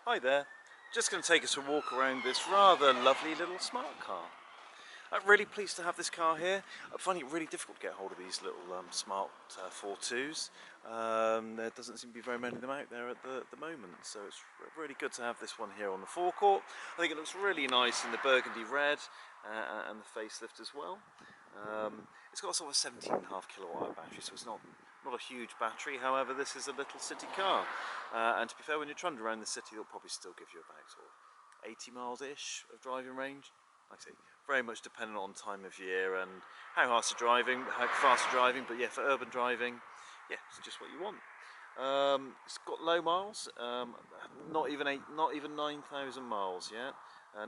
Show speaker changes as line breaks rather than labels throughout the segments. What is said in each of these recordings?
Hi there, just going to take us for a walk around this rather lovely little smart car. I'm really pleased to have this car here. I find it really difficult to get hold of these little smart ForTwos. There doesn't seem to be very many of them out there at the moment, so it's really good to have this one here on the Forecourt. I think it looks really nice in the burgundy red and the facelift as well. It's got a sort of 17.5 kilowatt hour battery, so it's not a huge battery. However, this is a little city car, and to be fair, when you're trundling around the city, it'll probably still give you about sort of 80 miles-ish of driving range. Like I say, very much dependent on time of year and how fast you're driving, but yeah, for urban driving, yeah, it's just what you want. It's got low miles, not even 9,000 miles yet.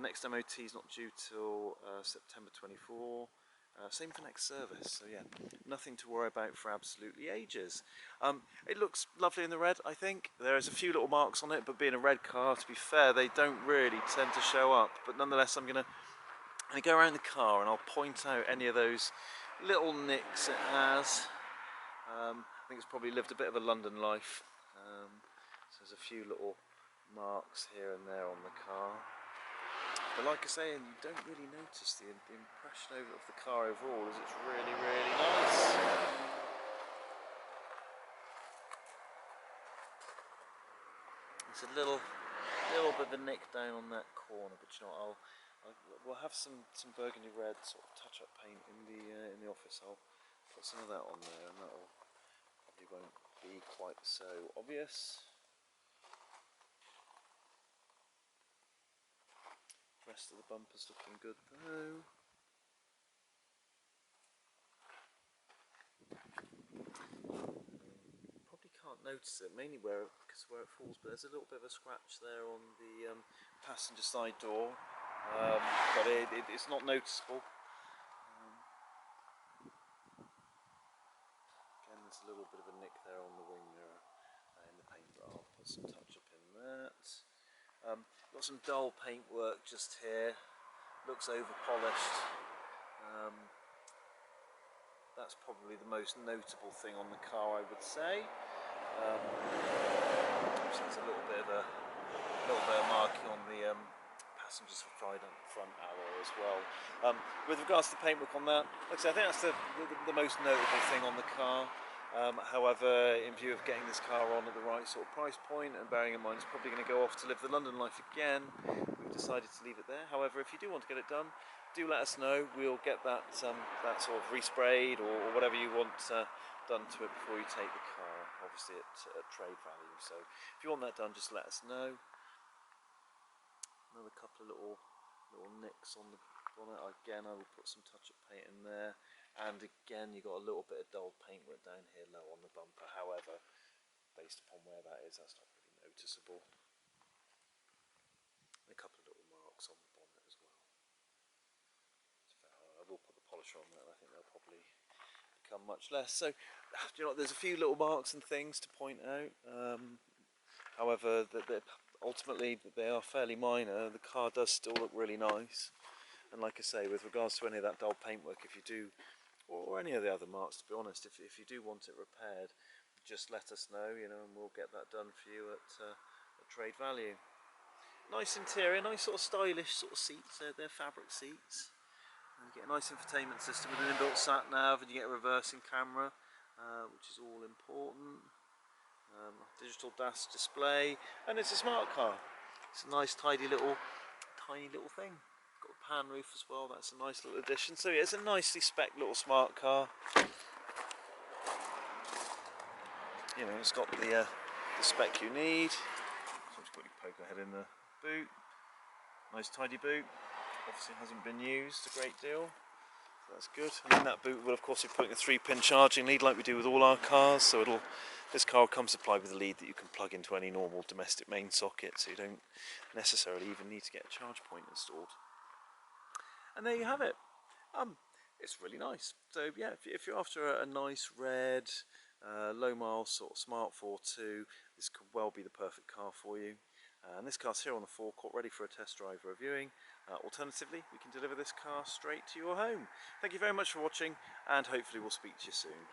Next MOT is not due till September 24. Same for next service, so yeah, nothing to worry about for absolutely ages. It looks lovely in the red, I think. There's a few little marks on it, but being a red car, to be fair, they don't really tend to show up. But nonetheless, I'm going to go around the car and I'll point out any of those little nicks it has. I think it's probably lived a bit of a London life. So there's a few little marks here and there on the car. But like I say, you don't really notice the impression of the car overall, as it's really, really nice. It's a little bit of a nick down on that corner, but you know, we'll have some burgundy red sort of touch-up paint in the office. I'll put some of that on there, and that probably won't be quite so obvious. The rest of the bumper's looking good though. Probably can't notice it, mainly because where it falls, but there's a little bit of a scratch there on the passenger side door, but it's not noticeable. Again, there's a little bit of a nick there on the wing mirror in the paint, but I'll put some touch up in that. Got some dull paintwork just here, looks over polished. That's probably the most notable thing on the car, I would say. There's a little bit of marking on the passenger side and front alloy as well. With regards to the paintwork on that, like I said, I think that's the most notable thing on the car. However, in view of getting this car on at the right sort of price point and bearing in mind it's probably going to go off to live the London life again, we've decided to leave it there. However, if you do want to get it done, do let us know. We'll get that sort of resprayed or whatever you want done to it before you take the car, obviously at trade value. So if you want that done, just let us know. Another couple of little nicks on the bonnet. Again, I will put some touch-up paint in there. And again, you've got a little bit of dull paintwork down here low on the bumper. However, based upon where that is, that's not really noticeable. And a couple of little marks on the bonnet as well. I will put the polisher on that, and I think they'll probably become much less. So, you know, there's a few little marks and things to point out. However, ultimately they are fairly minor. The car does still look really nice. And like I say, with regards to any of that dull paintwork, if you do, or any of the other marks, to be honest, if you do want it repaired, just let us know, you know, and we'll get that done for you at trade value. Nice interior, nice sort of stylish sort of seats. They're fabric seats. And you get a nice infotainment system with an inbuilt sat nav, and you get a reversing camera, which is all important. Digital dash display, and it's a smart car. It's a nice, tiny little thing. Pan roof as well, that's a nice little addition. So yeah, it's a nicely spec little smart car. You know, it's got the spec you need. So just quickly poke our head in the boot. Nice tidy boot. Obviously hasn't been used a great deal. So that's good. And in that boot we'll of course be putting a 3-pin charging lead like we do with all our cars. So this car comes supplied with a lead that you can plug into any normal domestic main socket, so you don't necessarily even need to get a charge point installed. And there you have it. It's really nice. So yeah, if you're after a nice red, low miles sort of smart ForTwo, this could well be the perfect car for you. And this car's here on the Forecourt, ready for a test drive reviewing. Alternatively, we can deliver this car straight to your home. Thank you very much for watching, and hopefully we'll speak to you soon.